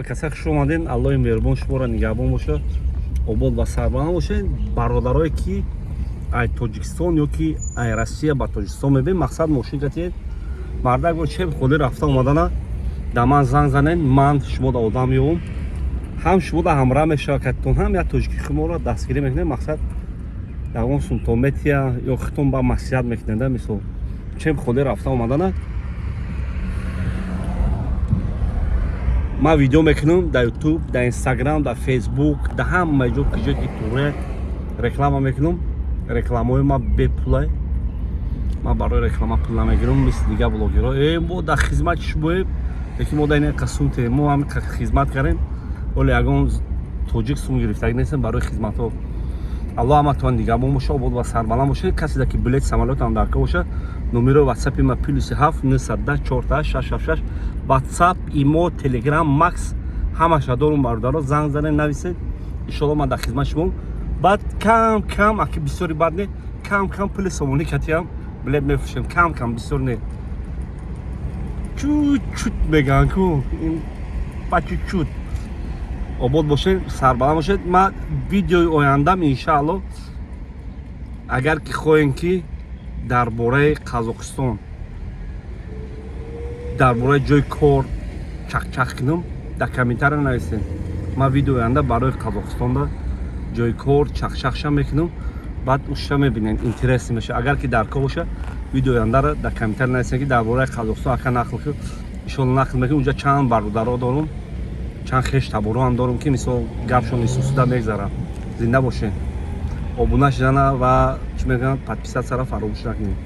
کسایی خوش اومدین. الله مهربون شما را نگهبان باشه، آباد و سربلند باشه. برادرایی که از تاجیکستان یا که از روسیه به تاجیکستان میبین، مقصد ماشین کتید مردک با چه خودی رفته اومدن در من زنگ زنین، من شما را آدم میوم، هم شما را همراه میشاکتون، هم یا تاجیکی شما را دستگیری میکنه. مقصد در اون سنتومتیا یا خطون با مسیحیت میکننده، مثل چه خودی رفته اومدن. ما ویدیو میکنم در یوتیوب، در اینستاگرام، در فیسبوک، در همه جا که توره رکلام میکنم. رکلامای ما به پول، ما برای رکلام پول نمیگیرم مثل دیگه بلاگرها. ما در خدمت شما، لیکن ما در این قسمت ما هم خدمت کردیم، ولی اگر توجیک سوم گرفتگی نیستیم برای خدمت ها. الله همتون نگهبان باشه، آباد و سربلند باشه. کسی که بلیط سمالات هم درکا باشه، نمره واتساپ ما +7 910 48 666. واتساپ، ایمو، تلگرام، مکس همش دارم. برادرها زنگ زنید، نویسید، ان شاء الله من در خدمت شما. بعد کم کم اگه بسیاری بد نه، کم کم پول سومونی کتیم بلیط میفروشیم. کم کم بسیار نه، چوت چوت میگن کو این بچه چوت. آباد باشه، سربلند باشید. من ویدیوی آیندم انشاءالله اگر که خواهیم که درباره قزاقستان، درباره جای کار چق کنم، در کامنتر نویسین. من ویدیو آینده برای قزاقستان دا جای کار چق میکنم، بعد اوشا میبینین اینترست میشه. اگر که درکا باشه ویدیو آینده را در کامنتر نویسین که درباره قزاقستان اگه نقل کنم، ان شاء الله نقل میکنم. اونجا چند برادرها دارم، چند خش تبارو هم دارم که مثلا گپشون میسوسوده میگذرم. زنده باشین، آبونه شدن و چی میگن پادپیسات سره فراموش نکنید.